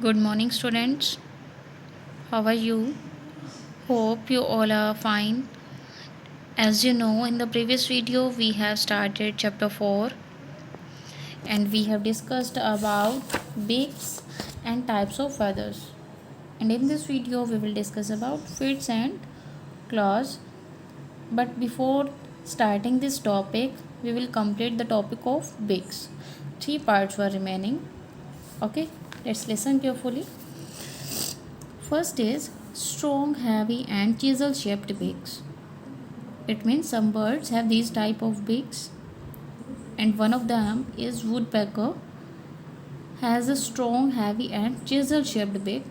Good morning, students. How are you? Hope you all are fine. As you know, in the previous video, we have started chapter 4 and we have discussed about beaks and types of feathers. And in this video, we will discuss about feet and claws. But before starting this topic, we will complete the topic of beaks. Three parts were remaining. Okay, let's listen carefully. First is strong, heavy, and chisel shaped beaks. It means some birds have these type of beaks, and one of them is woodpecker, has a strong, heavy, and chisel shaped beak.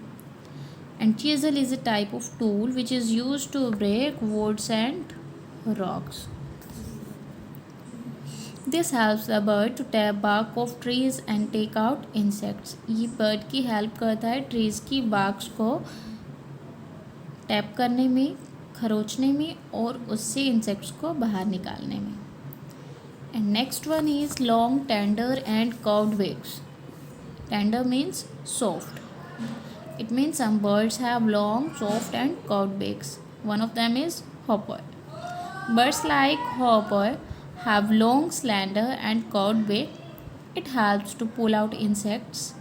And chisel is a type of tool which is used to break woods and rocks. This helps the bird to tap bark of trees and take out insects. ये bird की help करता है trees की barks को tap करने में, खरोचने में और उससे इंसेक्ट्स को बाहर निकालने में. And next one is long, tender and curved beaks. Tender means soft. It means some birds have long, soft and curved beaks. One of them is hopper. Birds like hopper have long, slender and curved beak. It helps to pull out insects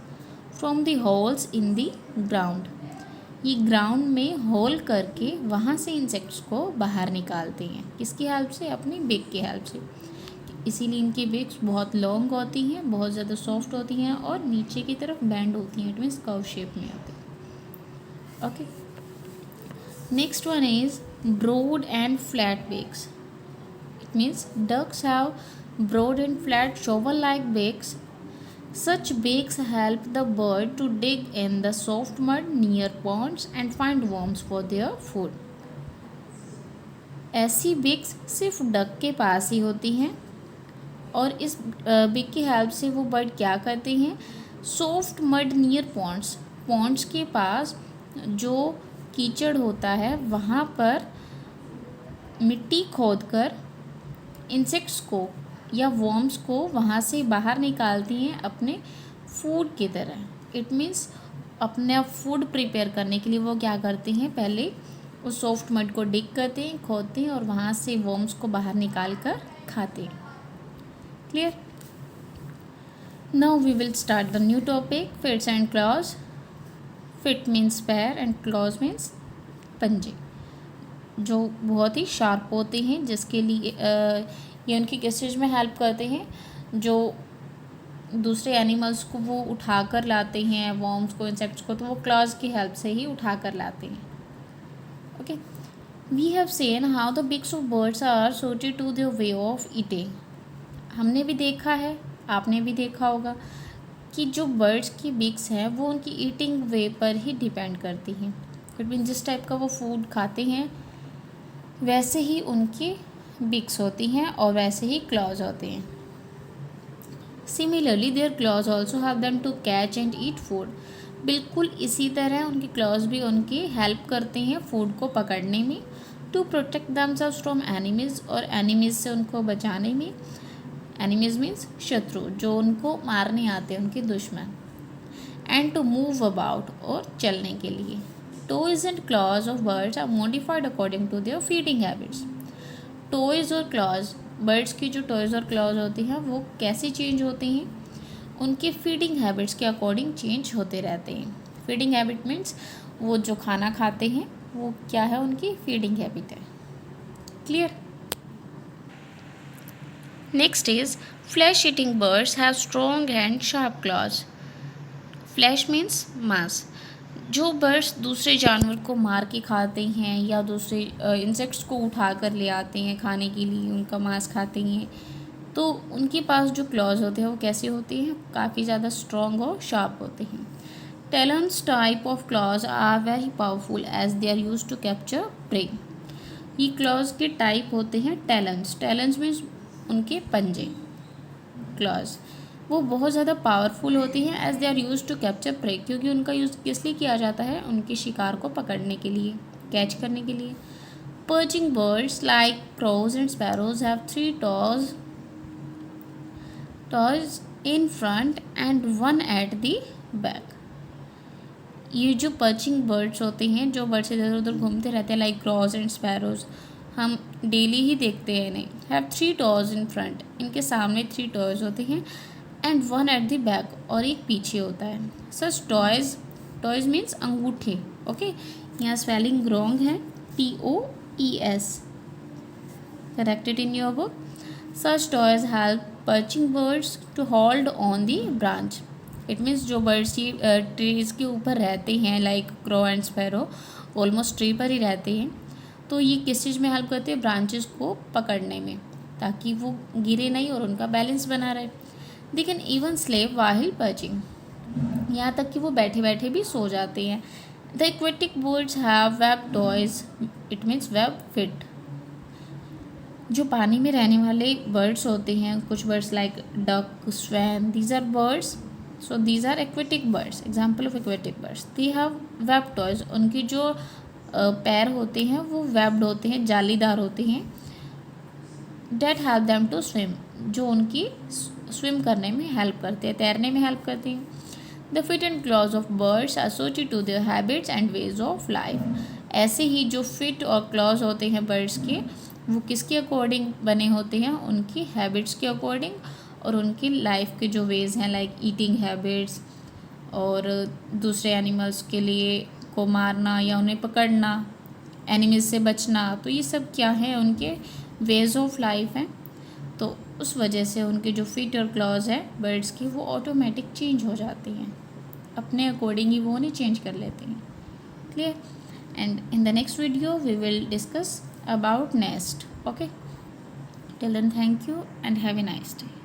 from the holes in the ground. ये ground में whole करके वहाँ से insects को बाहर निकालते हैं. किसकी हेल्प से? अपनी बेक की हेल्प से. इसीलिए इनकी बेक्स बहुत लॉन्ग होती हैं, बहुत ज़्यादा सॉफ्ट होती हैं और नीचे की तरफ बैंड होती हैं. इट मीन्स कर्व शेप में होती है. Okay, next one is broad and flat beaks. It means ducks have broad and flat shovel like beaks. Such beaks help the bird to dig in the soft mud near ponds and find worms for their food. ऐसी beaks सिर्फ duck के पास ही होती हैं और इस beak की help से वो बर्ड क्या करते हैं? Soft mud near ponds, ponds के पास जो कीचड़ होता है वहाँ पर मिट्टी खोदकर इंसेक्ट्स को या वर्म्स को वहाँ से बाहर निकालती हैं अपने फूड की तरह. इट मीन्स अपना फूड प्रिपेयर करने के लिए वो क्या करते हैं? पहले उस सॉफ्ट मड को डिग करते हैं, खोदते हैं और वहाँ से वर्म्स को बाहर निकाल कर खाते हैं. Clear? Now we will start the new topic, feets and claws. Feet means पैर एंड क्लॉज मीन्स पंजे, जो बहुत ही शार्प होते हैं, जिसके लिए ये उनकी किस चीज़ में हेल्प करते हैं? जो दूसरे एनिमल्स को वो उठा कर लाते हैं, वर्म्स को, इंसेक्ट्स को, तो वो क्लॉज की हेल्प से ही उठा कर लाते हैं. Okay, we have seen how the beaks of birds are suited to their way of eating. हमने भी देखा है, आपने भी देखा होगा कि जो बर्ड्स की बीक्स हैं वो उनकी ईटिंग वे पर ही डिपेंड करती हैं. इट मीन जिस टाइप का वो फूड खाते हैं वैसे ही उनकी बीक्स होती हैं और वैसे ही क्लॉज होते हैं. Similarly their claws also have them to catch and eat food. बिल्कुल इसी तरह उनके क्लॉज भी उनकी हेल्प करते हैं फूड को पकड़ने में, to protect themselves from enemies, और एनिमीज से उनको बचाने में. एनिमीज मीन्स शत्रु, जो उनको मारने आते हैं, उनके दुश्मन. एंड टू मूव अबाउट, और चलने के लिए. Toes and claws of birds are modified according to their feeding habits. Toes और क्लॉज, बर्ड्स की जो टॉयज़ और क्लॉज होती हैं वो कैसे चेंज होती हैं? उनके फीडिंग हैबिट्स के अकॉर्डिंग चेंज होते रहते हैं. फीडिंग हैबिट मीन्स वो जो खाना खाते हैं वो क्या है, उनकी फीडिंग हैबिट है. Clear? Next is flesh eating birds have strong and sharp clause. Flash means मांस. जो बर्ड्स दूसरे जानवर को मार के खाते हैं या दूसरे इंसेक्ट्स को उठा कर ले आते हैं खाने के लिए, उनका मांस खाते हैं, तो उनके पास जो क्लॉज होते हैं वो कैसे होते हैं? काफ़ी ज़्यादा स्ट्रॉन्ग और शार्प होते हैं. Talons type of claws are very powerful as they are use to capture prey. ये क्लॉज के टाइप होते हैं टेलन्स. टेलन्स मीन्स उनके पंजे, क्लॉज, वो बहुत ज़्यादा पावरफुल होती हैं as they are use to capture prey, क्योंकि उनका यूज़ किस लिए किया जाता है? उनके शिकार को पकड़ने के लिए, कैच करने के लिए. Perching birds like crows and sparrows have 3 toes in front and 1 at the back. ये जो पर्चिंग बर्ड्स होते हैं, जो बर्ड्स इधर उधर घूमते रहते हैं, लाइक क्रॉस एंड स्पैरोज, हम डेली ही देखते हैं इन्हें, हैव 3 टॉज इन फ्रंट, इनके सामने 3 टॉयज होते हैं, एंड 1 एट द बैक, और एक पीछे होता है। सच टॉयज, टॉयज मीन्स अंगूठे, ओके। यहाँ स्पेलिंग रॉन्ग है, TOES, corrected in your book. Such toes help perching birds to hold on the branch. It means जो बर्ड्स ये ट्रीज़ के ऊपर रहते हैं, like crow and sparrow, almost tree पर ही रहते हैं, तो ये किस चीज़ में हेल्प करते हैं, ब्रांचेस को पकड़ने में, ताकि वो गिरे नहीं और उनका बैलेंस बना रहे। They can even sleep while perching, यहाँ तक कि वो बैठे बैठे भी सो जाते हैं। The aquatic birds have web toes, it means web feet. जो पानी में रहने वाले बर्ड्स होते हैं, कुछ birds like duck, swan, these are birds, so these are aquatic birds, example of aquatic birds. They have web toes, उनकी जो पैर होते हैं वो वेब्ड होते हैं, जालीदार होते हैं। That help them to swim, जो उनकी स्विम करने में हेल्प करते हैं, तैरने में हेल्प करते हैं। The feet and claws of birds associated to their habits and ways of life. ऐसे ही जो फिट और क्लॉज होते हैं बर्ड्स के, वो किसके अकॉर्डिंग बने होते हैं, उनकी हैबिट्स के अकॉर्डिंग, और उनकी लाइफ के जो वेज हैं, लाइक ईटिंग हैबिट्स, और दूसरे एनिमल्स के लिए को मारना या उन्हें पकड़ना, एनिमल्स से बचना, तो ये सब क्या है, उनके वेज ऑफ लाइफ हैं। तो उस वजह से उनके जो फीट और क्लॉज है बर्ड्स की, वो ऑटोमेटिक चेंज हो जाती हैं, अपने अकॉर्डिंग ही वो उन्हें चेंज कर लेते हैं। Clear? And in the next video we will discuss about nest. Okay, till then, thank you and have a nice day.